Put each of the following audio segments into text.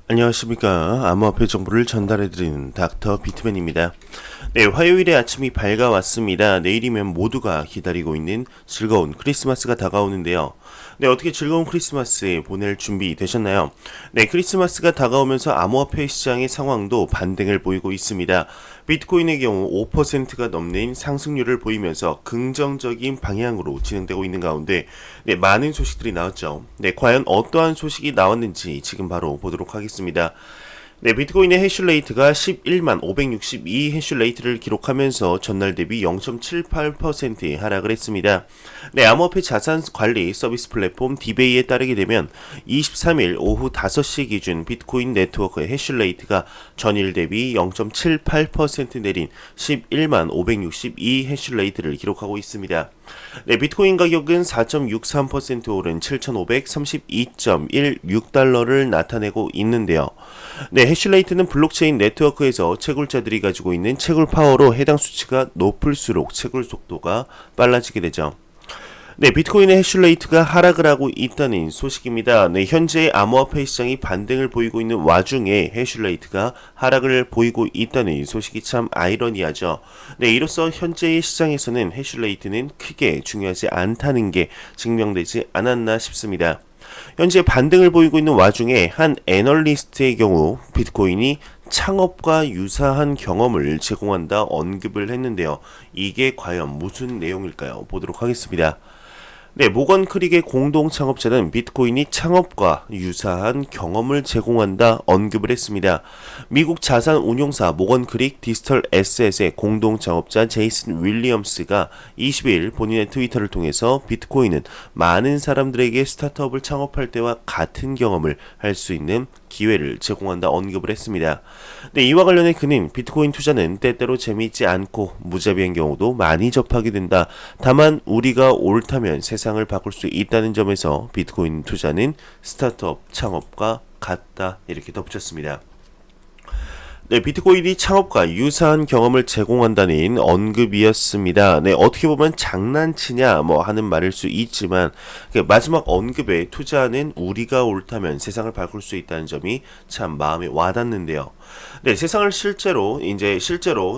안녕하십니까. 암호화폐 정보를 전달해드리는 닥터 비트맨입니다. 네, 화요일의 아침이 밝아왔습니다. 내일이면 모두가 기다리고 있는 즐거운 크리스마스가 다가오는데요. 네, 어떻게 즐거운 크리스마스 보낼 준비 되셨나요? 네, 크리스마스가 다가오면서 암호화폐 시장의 상황도 반등을 보이고 있습니다. 비트코인의 경우 5%가 넘는 상승률을 보이면서 긍정적인 방향으로 진행되고 있는 가운데 네, 많은 소식들이 나왔죠. 네, 과연 어떠한 소식이 나왔는지 지금 바로 보도록 하겠습니다. 네, 비트코인의 해슐레이트가 11만 562 해슐레이트를 기록하면서 전날 대비 0.78% 하락을 했습니다. 네, 암호화폐 자산 관리 서비스 플랫폼 디베이에 따르게 되면 23일 오후 5시 기준 비트코인 네트워크의 해슐레이트가 전일 대비 0.78% 내린 11만 562 해슐레이트를 기록하고 있습니다. 네, 비트코인 가격은 4.63% 오른 7,532.16달러를 나타내고 있는데요. 네, 해슐레이트는 블록체인 네트워크에서 채굴자들이 가지고 있는 채굴 파워로 해당 수치가 높을수록 채굴 속도가 빨라지게 되죠. 네, 비트코인의 해슐레이트가 하락을 하고 있다는 소식입니다. 네, 현재 암호화폐 시장이 반등을 보이고 있는 와중에 해슐레이트가 하락을 보이고 있다는 소식이 참 아이러니하죠. 네, 이로써 현재의 시장에서는 해슐레이트는 크게 중요하지 않다는 게 증명되지 않았나 싶습니다. 현재 반등을 보이고 있는 와중에 한 애널리스트의 경우 비트코인이 창업과 유사한 경험을 제공한다 언급을 했는데요. 이게 과연 무슨 내용일까요? 보도록 하겠습니다. 네, 모건 크릭의 공동 창업자는 비트코인이 창업과 유사한 경험을 제공한다 언급을 했습니다. 미국 자산 운용사 모건 크릭 디지털 에셋의 공동 창업자 제이슨 윌리엄스가 20일 본인의 트위터를 통해서 비트코인은 많은 사람들에게 스타트업을 창업할 때와 같은 경험을 할 수 있는 기회를 제공한다 언급을 했습니다. 네, 이와 관련해 그는 비트코인 투자는 때때로 재미있지 않고 무자비한 경우도 많이 접하게 된다. 다만 우리가 옳다면 세상을 바꿀 수 있다는 점에서 비트코인 투자는 스타트업 창업과 같다. 이렇게 덧붙였습니다. 네, 비트코인이 창업과 유사한 경험을 제공한다는 언급이었습니다. 네, 어떻게 보면 장난치냐 하는 말일 수 있지만 마지막 언급에 투자는 우리가 옳다면 세상을 바꿀 수 있다는 점이 참 마음에 와닿는데요. 네, 세상을 실제로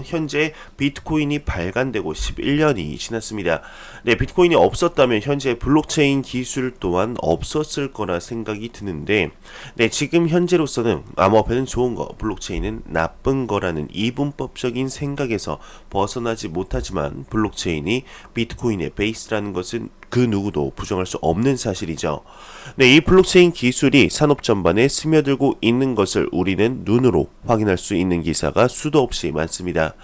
현재 비트코인이 발간되고 11년이 지났습니다. 네, 비트코인이 없었다면 현재 블록체인 기술 또한 없었을 거라 생각이 드는데, 네, 지금 현재로서는 암호화폐는 좋은 거, 블록체인은 나쁜 거라는 이분법적인 생각에서 벗어나지 못하지만 블록체인이 비트코인의 베이스라는 것은 그 누구도 부정할 수 없는 사실이죠. 네, 이 블록체인 기술이 산업 전반에 스며들고 있는 것을 우리는 눈으로 확인할 수 있는 기사가 수도 없이 많습니다.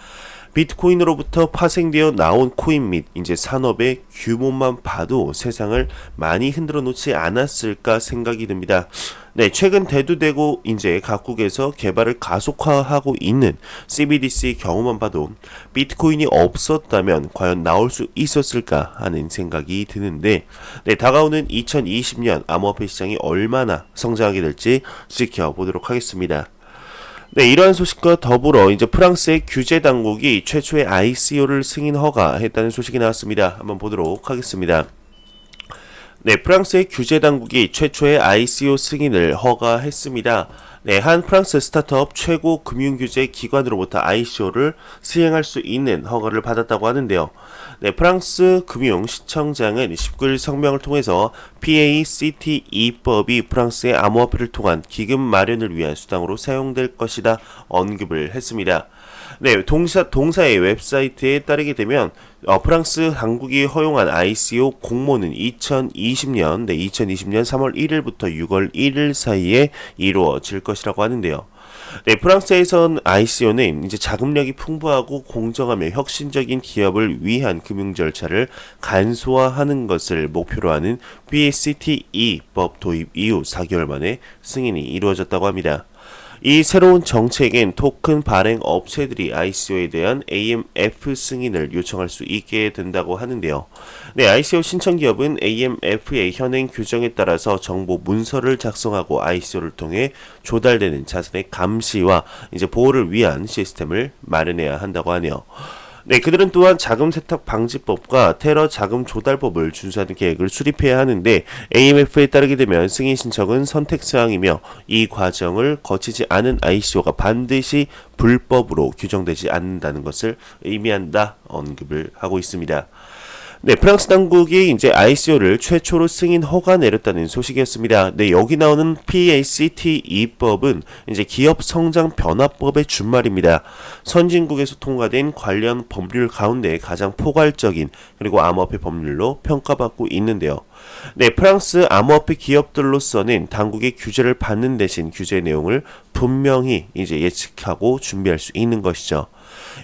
비트코인으로부터 파생되어 나온 코인 및 이제 산업의 규모만 봐도 세상을 많이 흔들어 놓지 않았을까 생각이 듭니다. 네, 최근 대두되고 이제 각국에서 개발을 가속화하고 있는 CBDC 경우만 봐도 비트코인이 없었다면 과연 나올 수 있었을까 하는 생각이 드는데, 네, 다가오는 2020년 암호화폐 시장이 얼마나 성장하게 될지 지켜보도록 하겠습니다. 네, 이러한 소식과 더불어 이제 프랑스의 규제 당국이 최초의 ICO를 승인 허가했다는 소식이 나왔습니다. 한번 보도록 하겠습니다. 네, 프랑스의 규제 당국이 최초의 ICO 승인을 허가했습니다. 네, 한 프랑스 스타트업 최고 금융규제 기관으로부터 ICO를 수행할 수 있는 허가를 받았다고 하는데요. 네, 프랑스 금융시청장은 19일 성명을 통해서 PACTE법이 프랑스의 암호화폐를 통한 기금 마련을 위한 수단으로 사용될 것이다 언급을 했습니다. 네, 동사의 웹사이트에 따르게 되면 프랑스 당국이 허용한 ICO 공모는 2020년 3월 1일부터 6월 1일 사이에 이루어질 것이라고 하는데요. 네, 프랑스에선 ICO는 이제 자금력이 풍부하고 공정하며 혁신적인 기업을 위한 금융 절차를 간소화하는 것을 목표로 하는 PACTE법 도입 이후 4개월 만에 승인이 이루어졌다고 합니다. 이 새로운 정책엔 토큰 발행 업체들이 ICO에 대한 AMF 승인을 요청할 수 있게 된다고 하는데요. 네, ICO 신청 기업은 AMF의 현행 규정에 따라서 정보 문서를 작성하고 ICO를 통해 조달되는 자산의 감시와 이제 보호를 위한 시스템을 마련해야 한다고 하네요. 네, 그들은 또한 자금 세탁 방지법과 테러 자금 조달법을 준수하는 계획을 수립해야 하는데 AMF에 따르게 되면 승인 신청은 선택 사항이며 이 과정을 거치지 않은 ICO가 반드시 불법으로 규정되지 않는다는 것을 의미한다 언급을 하고 있습니다. 네, 프랑스 당국이 이제 ICO를 최초로 승인 허가 내렸다는 소식이었습니다. 네, 여기 나오는 PACTE법은 이제 기업 성장 변화법의 준말입니다. 선진국에서 통과된 관련 법률 가운데 가장 포괄적인 그리고 암호화폐 법률로 평가받고 있는데요. 네, 프랑스 암호화폐 기업들로서는 당국의 규제를 받는 대신 규제 내용을 분명히 이제 예측하고 준비할 수 있는 것이죠.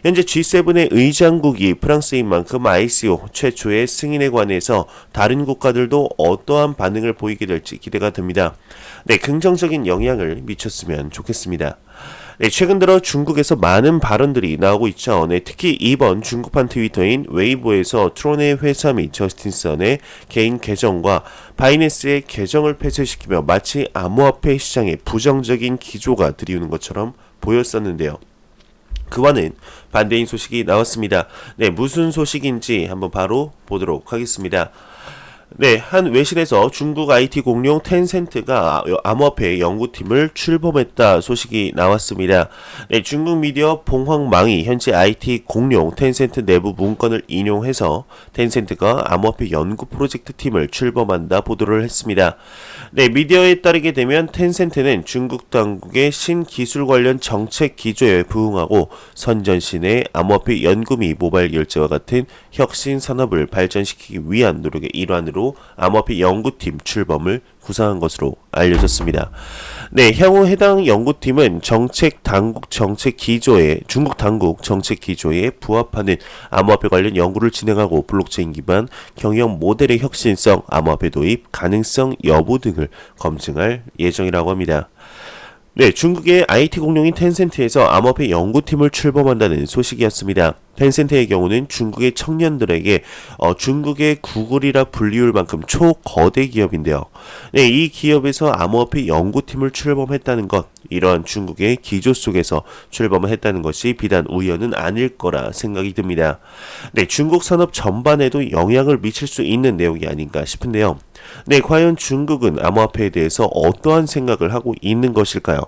현재 G7의 의장국이 프랑스인 만큼 ICO 최초의 승인에 관해서 다른 국가들도 어떠한 반응을 보이게 될지 기대가 됩니다. 네, 긍정적인 영향을 미쳤으면 좋겠습니다. 네, 최근 들어 중국에서 많은 발언들이 나오고 있죠. 네, 특히 이번 중국판 트위터인 웨이보에서 트론의 회사 및 저스틴 선의 개인 계정과 바이낸스의 계정을 폐쇄시키며 마치 암호화폐 시장에 부정적인 기조가 들이우는 것처럼 보였었는데요. 그와는 반대인 소식이 나왔습니다. 네, 무슨 소식인지 한번 바로 보도록 하겠습니다. 네, 한 외신에서 중국 IT 공룡 텐센트가 암호화폐 연구팀을 출범했다 소식이 나왔습니다. 네, 중국 미디어 봉황망이 현재 IT 공룡 텐센트 내부 문건을 인용해서 텐센트가 암호화폐 연구 프로젝트 팀을 출범한다 보도를 했습니다. 네, 미디어에 따르게 되면 텐센트는 중국 당국의 신기술 관련 정책 기조에 부응하고 선전신의 암호화폐 연구 및 모바일 결제와 같은 혁신 산업을 발전시키기 위한 노력의 일환으로 암호화폐 연구팀 출범을 구상한 것으로 알려졌습니다. 네, 향후 해당 연구팀은 중국 당국 정책 기조에 부합하는 암호화폐 관련 연구를 진행하고 블록체인 기반 경영 모델의 혁신성, 암호화폐 도입 가능성 여부 등을 검증할 예정이라고 합니다. 네, 중국의 IT 공룡인 텐센트에서 암호화폐 연구팀을 출범한다는 소식이었습니다. 텐센트의 경우는 중국의 청년들에게 중국의 구글이라 불리울 만큼 초거대 기업인데요. 네, 이 기업에서 암호화폐 연구팀을 출범했다는 것, 이러한 중국의 기조 속에서 출범을 했다는 것이 비단 우연은 아닐 거라 생각이 듭니다. 네, 중국 산업 전반에도 영향을 미칠 수 있는 내용이 아닌가 싶은데요. 네, 과연 중국은 암호화폐에 대해서 어떠한 생각을 하고 있는 것일까요?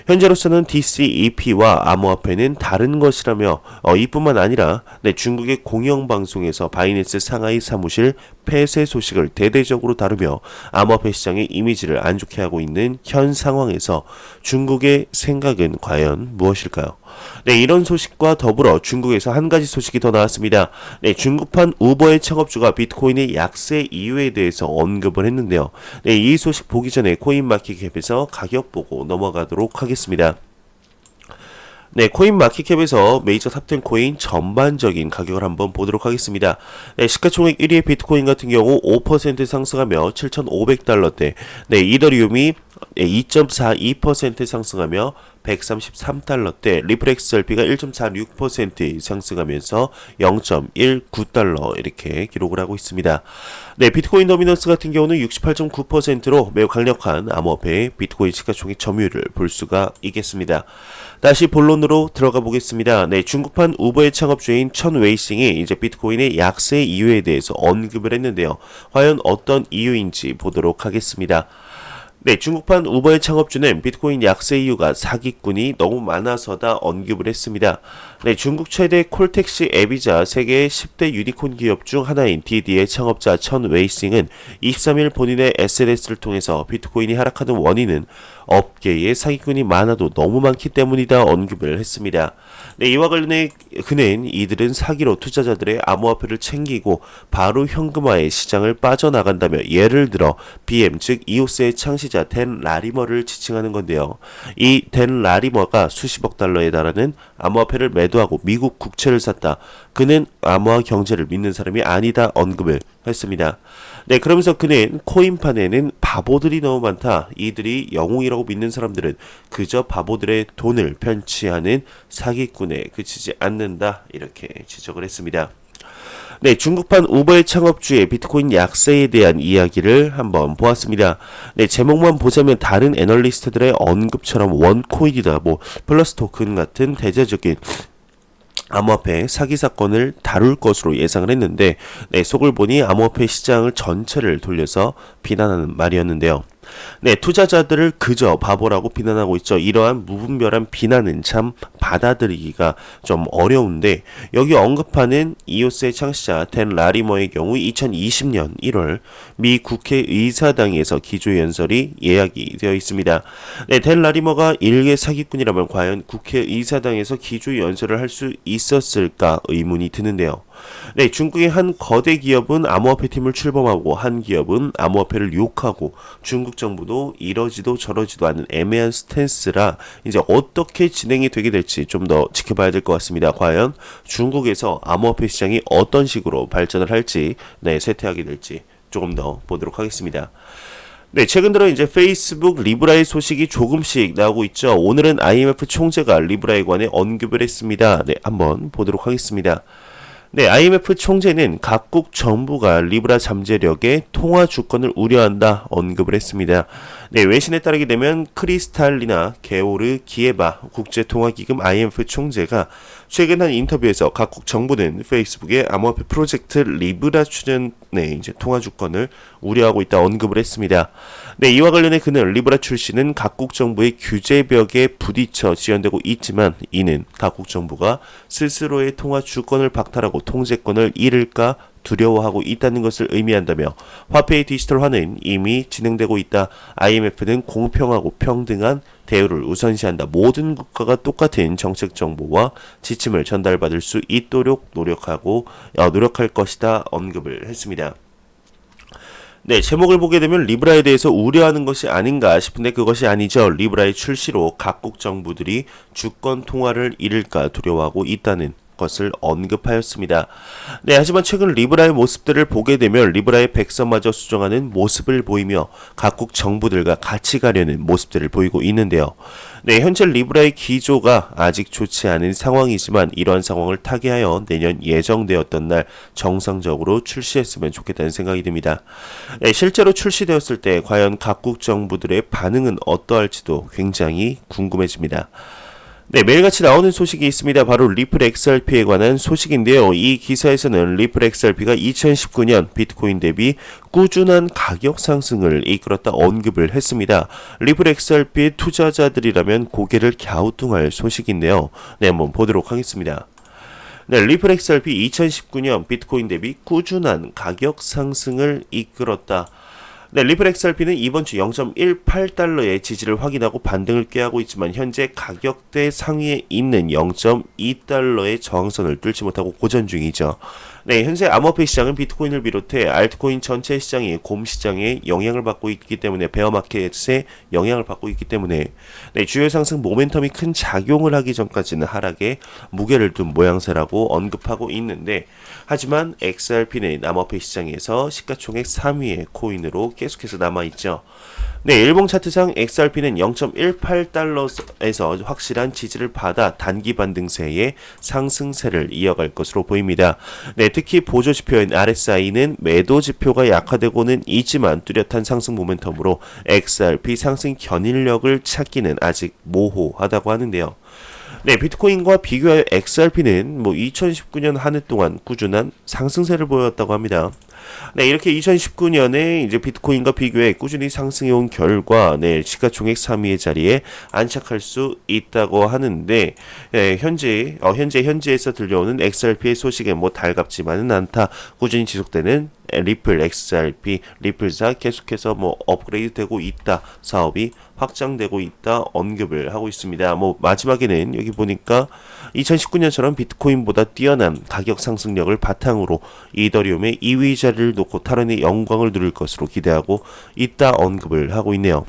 현재로서는 DCEP와 암호화폐는 다른 것이라며 이뿐만 아니라 네, 중국의 공영방송에서 바이낸스 상하이 사무실 폐쇄 소식을 대대적으로 다루며 암호화폐 시장의 이미지를 안 좋게 하고 있는 현 상황에서 중국의 생각은 과연 무엇일까요? 네, 이런 소식과 더불어 중국에서 한 가지 소식이 더 나왔습니다. 네, 중국판 우버의 창업주가 비트코인의 약세 이유에 대해서 언급을 했는데요. 네, 이 소식 보기 전에 코인마켓캡에서 가격 보고 넘어가도록 하겠습니다. 네, 코인마켓캡에서 메이저 탑10 코인 전반적인 가격을 한번 보도록 하겠습니다. 네, 시가총액 1위의 비트코인 같은 경우 5% 상승하며 7,500달러대, 네, 이더리움이 2.42% 상승하며 133달러대, 리플 XRP가 1.46% 상승하면서 0.19달러 이렇게 기록을 하고 있습니다. 네, 비트코인 도미넌스 같은 경우는 68.9%로 매우 강력한 암호화폐의 비트코인 시가총액 점유율을 볼 수가 있겠습니다. 다시 본론으로 들어가 보겠습니다. 네, 중국판 우버의 창업주인 천 웨이싱이 이제 비트코인의 약세 이유에 대해서 언급을 했는데요. 과연 어떤 이유인지 보도록 하겠습니다. 네, 중국판 우버의 창업주는 비트코인 약세 이유가 사기꾼이 너무 많아서다 언급을 했습니다. 네, 중국 최대 콜택시 앱이자 세계 10대 유니콘 기업 중 하나인 디디의 창업자 천 웨이싱은 23일 본인의 SNS를 통해서 비트코인이 하락하는 원인은 업계에 사기꾼이 많아도 너무 많기 때문이다 언급을 했습니다. 네, 이와 관련해 그는 이들은 사기로 투자자들의 암호화폐를 챙기고 바로 현금화의 시장을 빠져나간다며 예를 들어 BM 즉 이오스의 창시자 댄 라리머를 지칭하는 건데요. 이 댄 라리머가 수십억 달러에 달하는 암호화폐를 매도하고 미국 국채를 샀다. 그는 암호화 경제를 믿는 사람이 아니다 언급을 했습니다. 네, 그러면서 그는 코인판에는 바보들이 너무 많다. 이들이 영웅이라고 믿는 사람들은 그저 바보들의 돈을 편취하는 사기꾼에 그치지 않는다. 이렇게 지적을 했습니다. 네, 중국판 우버의 창업주의 비트코인 약세에 대한 이야기를 한번 보았습니다. 네, 제목만 보자면 다른 애널리스트들의 언급처럼 원코인이다, 플러스 토큰 같은 대대적인 암호화폐 사기 사건을 다룰 것으로 예상을 했는데 속을 보니 암호화폐 시장을 전체를 돌려서 비난하는 말이었는데요. 투자자들을 그저 바보라고 비난하고 있죠. 이러한 무분별한 비난은 참 받아들이기가 좀 어려운데 여기 언급하는 이오스의 창시자 댄 라리머의 경우 2020년 1월 미 국회의사당에서 기조연설이 예약이 되어 있습니다. 댄 라리머가 일개 사기꾼이라면 과연 국회의사당에서 기조연설을 할 수 있었을까 의문이 드는데요. 중국의 한 거대 기업은 암호화폐 팀을 출범하고 한 기업은 암호화폐를 욕하고 중국 정부도 이러지도 저러지도 않는 애매한 스탠스라 이제 어떻게 진행이 되게 될지 좀 더 지켜봐야 될 것 같습니다. 과연 중국에서 암호화폐 시장이 어떤 식으로 발전을 할지 쇠퇴하게 될지 조금 더 보도록 하겠습니다. 최근 들어 이제 페이스북 리브라의 소식이 조금씩 나오고 있죠. 오늘은 IMF 총재가 리브라에 관해 언급을 했습니다. 한번 보도록 하겠습니다. IMF 총재는 각국 정부가 리브라 잠재력의 통화 주권을 우려한다 언급을 했습니다. 외신에 따르게 되면 크리스탈리나 게오르 기에바 국제통화기금 IMF 총재가 최근 한 인터뷰에서 각국 정부는 페이스북의 암호화폐 프로젝트 리브라 추진의 이제 통화 주권을 우려하고 있다 언급을 했습니다. 이와 관련해 그는 리브라 출시는 각국 정부의 규제벽에 부딪혀 지연되고 있지만 이는 각국 정부가 스스로의 통화 주권을 박탈하고 통제권을 잃을까 두려워하고 있다는 것을 의미한다며 화폐의 디지털화는 이미 진행되고 있다. IMF는 공평하고 평등한 대우를 우선시한다. 모든 국가가 똑같은 정책 정보와 지침을 전달받을 수 있도록 노력할 것이다 언급을 했습니다. 제목을 보게 되면 리브라에 대해서 우려하는 것이 아닌가 싶은데 그것이 아니죠. 리브라의 출시로 각국 정부들이 주권 통화를 잃을까 두려워하고 있다는 것을 언급하였습니다. 하지만 최근 리브라의 모습들을 보게 되면 리브라의 백선마저 수정하는 모습을 보이며 각국 정부들과 같이 가려는 모습들을 보이고 있는데요. 현재 리브라의 기조가 아직 좋지 않은 상황이지만 이러한 상황을 타개하여 내년 예정되었던 날 정상적으로 출시했으면 좋겠다는 생각이 듭니다. 실제로 출시되었을 때 과연 각국 정부들의 반응은 어떠할지도 굉장히 궁금해집니다. 매일같이 나오는 소식이 있습니다. 바로 리플 XRP에 관한 소식인데요. 이 기사에서는 리플 XRP가 2019년 비트코인 대비 꾸준한 가격 상승을 이끌었다 언급을 했습니다. 리플 XRP의 투자자들이라면 고개를 갸우뚱할 소식인데요. 한번 보도록 하겠습니다. 리플 XRP 2019년 비트코인 대비 꾸준한 가격 상승을 이끌었다. 리플 XRP는 이번 주 0.18달러의 지지를 확인하고 반등을 꾀하고 있지만 현재 가격대 상위에 있는 0.2달러의 저항선을 뚫지 못하고 고전 중이죠. 현재 암호화폐 시장은 비트코인을 비롯해 알트코인 전체 시장이 곰 시장에 영향을 받고 있기 때문에 베어마켓에 영향을 받고 있기 때문에 주요 상승 모멘텀이 큰 작용을 하기 전까지는 하락에 무게를 둔 모양새라고 언급하고 있는데 하지만 XRP는 암호화폐 시장에서 시가총액 3위의 코인으로 계속해서 남아있죠. 일봉 차트상 XRP는 0.18달러에서 확실한 지지를 받아 단기 반등세의 상승세를 이어갈 것으로 보입니다. 특히 보조지표인 RSI는 매도지표가 약화되고는 있지만 뚜렷한 상승 모멘텀으로 XRP 상승 견인력을 찾기는 아직 모호하다고 하는데요. 비트코인과 비교하여 XRP는 2019년 한 해 동안 꾸준한 상승세를 보였다고 합니다. 이렇게 2019년에 이제 비트코인과 비교해 꾸준히 상승해온 결과, 시가총액 3위의 자리에 안착할 수 있다고 하는데, 현지에서 들려오는 XRP의 소식에 달갑지만은 않다. 꾸준히 지속되는 리플 XRP, 리플사 계속해서 업그레이드 되고 있다. 사업이 확장되고 있다. 언급을 하고 있습니다. 마지막에는 여기 보니까 2019년처럼 비트코인보다 뛰어난 가격 상승력을 바탕으로 이더리움의 2위 자리를 놓고 탈환의 영광을 누릴 것으로 기대하고 있다. 언급을 하고 있네요.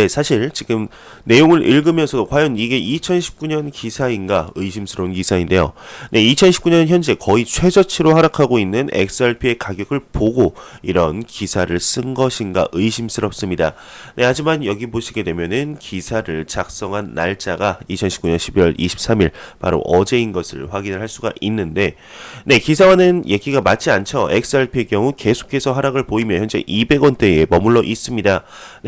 사실 지금 내용을 읽으면서도 과연 이게 2019년 기사인가 의심스러운 기사인데요. 2019년 현재 거의 최저치로 하락하고 있는 XRP의 가격을 보고 이런 기사를 쓴 것인가 의심스럽습니다. 하지만 여기 보시게 되면은 기사를 작성한 날짜가 2019년 12월 23일 바로 어제인 것을 확인을 할 수가 있는데 기사와는 얘기가 맞지 않죠. XRP의 경우 계속해서 하락을 보이며 현재 200원대에 머물러 있습니다.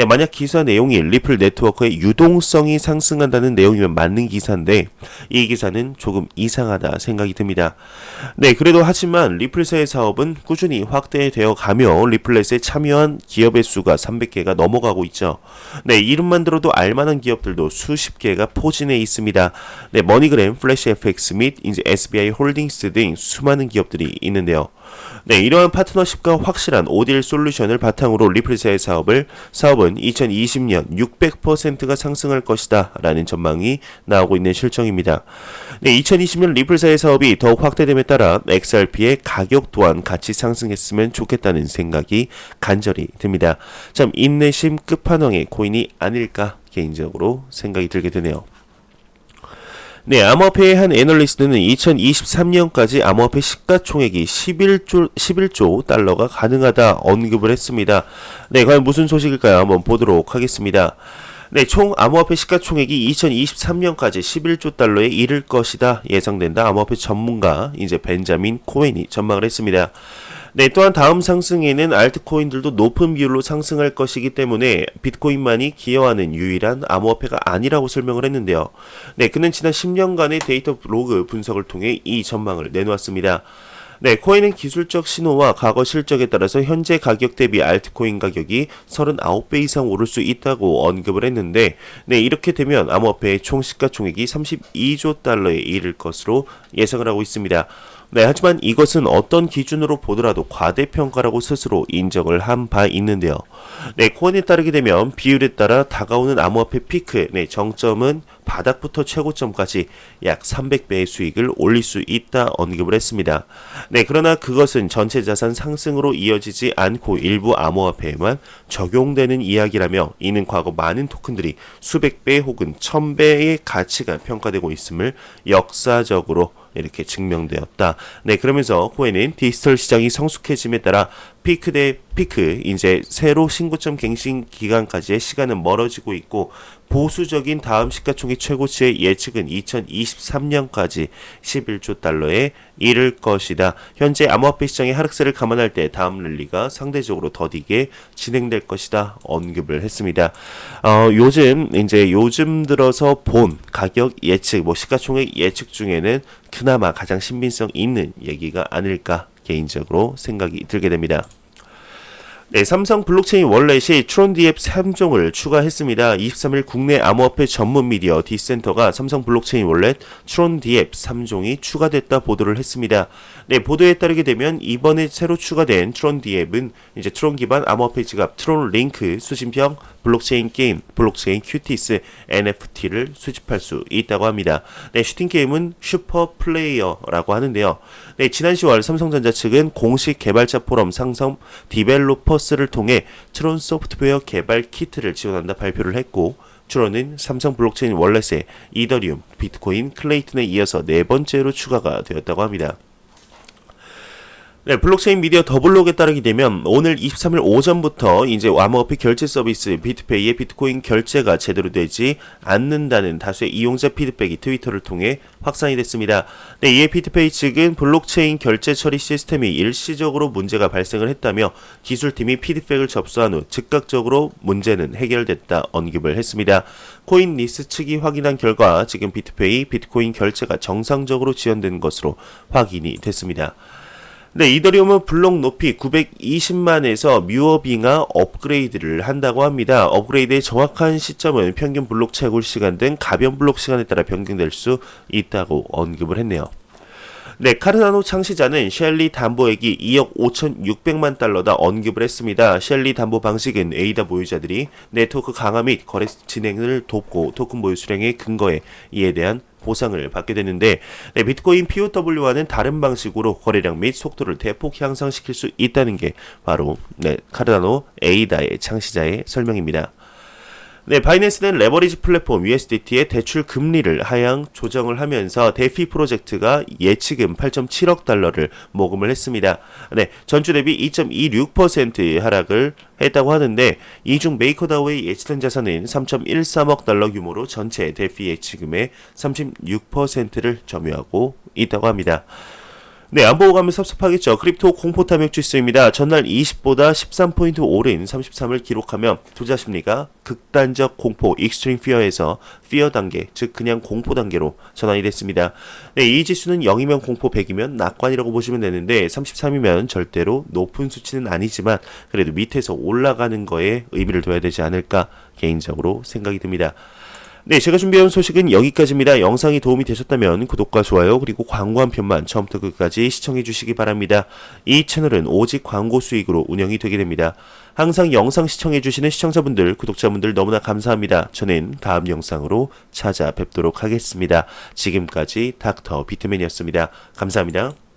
만약 기사 내용 내용이 리플 네트워크의 유동성이 상승한다는 내용이면 맞는 기사인데 이 기사는 조금 이상하다 생각이 듭니다. 네, 그래도 하지만 리플사의 사업은 꾸준히 확대되어 가며 리플렛에 참여한 기업의 수가 300개가 넘어가고 있죠. 네, 이름만 들어도 알만한 기업들도 수십 개가 포진해 있습니다. 네, 머니그램, 플래시FX 및 이제 SBI 홀딩스 등 수많은 기업들이 있는데요. 네, 이러한 파트너십과 확실한 ODL 솔루션을 바탕으로 리플사의 사업은 2020년 600%가 상승할 것이다 라는 전망이 나오고 있는 실정입니다. 네, 2020년 리플사의 사업이 더욱 확대됨에 따라 XRP의 가격 또한 같이 상승했으면 좋겠다는 생각이 간절히 듭니다. 참 인내심 끝판왕의 코인이 아닐까 개인적으로 생각이 들게 되네요. 네, 암호화폐의 한 애널리스트는 2023년까지 암호화폐 시가총액이 11조 달러가 가능하다 언급을 했습니다. 네, 과연 무슨 소식일까요? 한번 보도록 하겠습니다. 네, 총 암호화폐 시가총액이 2023년까지 11조 달러에 이를 것이다 예상된다. 암호화폐 전문가 이제 벤자민 코엔이 전망을 했습니다. 네, 또한 다음 상승에는 알트코인들도 높은 비율로 상승할 것이기 때문에 비트코인만이 기여하는 유일한 암호화폐가 아니라고 설명을 했는데요. 네, 그는 지난 10년간의 데이터 로그 분석을 통해 이 전망을 내놓았습니다. 네, 코인은 기술적 신호와 과거 실적에 따라서 현재 가격 대비 알트코인 가격이 39배 이상 오를 수 있다고 언급을 했는데, 네, 이렇게 되면 암호화폐의 총 시가총액이 32조 달러에 이를 것으로 예상을 하고 있습니다. 네, 하지만 이것은 어떤 기준으로 보더라도 과대평가라고 스스로 인정을 한 바 있는데요. 네, 코인에 따르게 되면 비율에 따라 다가오는 암호화폐 피크, 네, 정점은 바닥부터 최고점까지 약 300배의 수익을 올릴 수 있다 언급을 했습니다. 네, 그러나 그것은 전체 자산 상승으로 이어지지 않고 일부 암호화폐에만 적용되는 이야기라며 이는 과거 많은 토큰들이 수백 배 혹은 1000배의 가치가 평가되고 있음을 역사적으로 이렇게 증명되었다. 네, 그러면서 코엔은 디지털 시장이 성숙해짐에 따라 피크 대 피크, 이제 새로 신고점 갱신 기간까지의 시간은 멀어지고 있고 보수적인 다음 시가총액 최고치의 예측은 2023년까지 11조 달러에 이를 것이다. 현재 암호화폐 시장의 하락세를 감안할 때 다음 랠리가 상대적으로 더디게 진행될 것이다 언급을 했습니다. 요즘 들어서 본 가격 예측, 시가총액 예측 중에는 그나마 가장 신빙성 있는 얘기가 아닐까 개인적으로 생각이 들게 됩니다. 네, 삼성 블록체인 월렛이 트론디앱 3종을 추가했습니다. 23일 국내 암호화폐 전문 미디어 디센터가 삼성 블록체인 월렛 트론디앱 3종이 추가됐다 보도를 했습니다. 네, 보도에 따르게 되면 이번에 새로 추가된 트론디앱은 이제 트론 기반 암호화폐 지갑 트론 링크 수집형 블록체인 게임, 블록체인 큐티스 NFT를 수집할 수 있다고 합니다. 네, 슈팅 게임은 슈퍼 플레이어라고 하는데요. 네, 지난 10월 삼성전자 측은 공식 개발자 포럼 삼성 디벨로퍼스를 통해 트론 소프트웨어 개발 키트를 지원한다 발표를 했고, 트론은 삼성 블록체인 월렛에 이더리움, 비트코인, 클레이튼에 이어서 네 번째로 추가가 되었다고 합니다. 네, 블록체인 미디어 더블록에 따르게 되면 오늘 23일 오전부터 이제 암호화폐 결제 서비스 비트페이의 비트코인 결제가 제대로 되지 않는다는 다수의 이용자 피드백이 트위터를 통해 확산이 됐습니다. 네, 이에 비트페이 측은 블록체인 결제 처리 시스템이 일시적으로 문제가 발생을 했다며 기술팀이 피드백을 접수한 후 즉각적으로 문제는 해결됐다 언급을 했습니다. 코인리스 측이 확인한 결과 지금 비트페이 비트코인 결제가 정상적으로 지연된 것으로 확인이 됐습니다. 네, 이더리움은 블록 높이 920만에서 뮤어빙하 업그레이드를 한다고 합니다. 업그레이드의 정확한 시점은 평균 블록 채굴 시간 등 가변 블록 시간에 따라 변경될 수 있다고 언급을 했네요. 네, 카르나노 창시자는 셸리 담보액이 2억 5,600만 달러다 언급을 했습니다. 셸리 담보 방식은 에이다 보유자들이 네트워크 강화 및 거래 진행을 돕고 토큰 보유 수량의 근거에 이에 대한 보상을 받게 되는데, 네, 비트코인 POW와는 다른 방식으로 거래량 및 속도를 대폭 향상시킬 수 있다는 게 바로 카르나노 에이다의 창시자의 설명입니다. 네, 바이낸스는 레버리지 플랫폼 USDT의 대출 금리를 하향 조정을 하면서 데피 프로젝트가 예치금 8.7억 달러를 모금을 했습니다. 네, 전주 대비 2.26% 하락을 했다고 하는데, 이중 메이커다오의 예치된 자산은 3.13억 달러 규모로 전체 데피 예치금의 36%를 점유하고 있다고 합니다. 네, 안 보고 가면 섭섭하겠죠. 크립토 공포 탐욕 지수입니다. 전날 20보다 13포인트 오른 33을 기록하며 투자 심리가 극단적 공포 (extreme fear에서 fear 단계, 즉 그냥 공포 단계로 전환이 됐습니다. 네, 이 지수는 0이면 공포, 100이면 낙관이라고 보시면 되는데 33이면 절대로 높은 수치는 아니지만 그래도 밑에서 올라가는 거에 의미를 둬야 되지 않을까 개인적으로 생각이 듭니다. 네, 제가 준비해온 소식은 여기까지입니다. 영상이 도움이 되셨다면 구독과 좋아요 그리고 광고 한 편만 처음부터 끝까지 시청해 주시기 바랍니다. 이 채널은 오직 광고 수익으로 운영이 되게 됩니다. 항상 영상 시청해 주시는 시청자분들, 구독자분들 너무나 감사합니다. 저는 다음 영상으로 찾아뵙도록 하겠습니다. 지금까지 닥터 비트맨이었습니다. 감사합니다.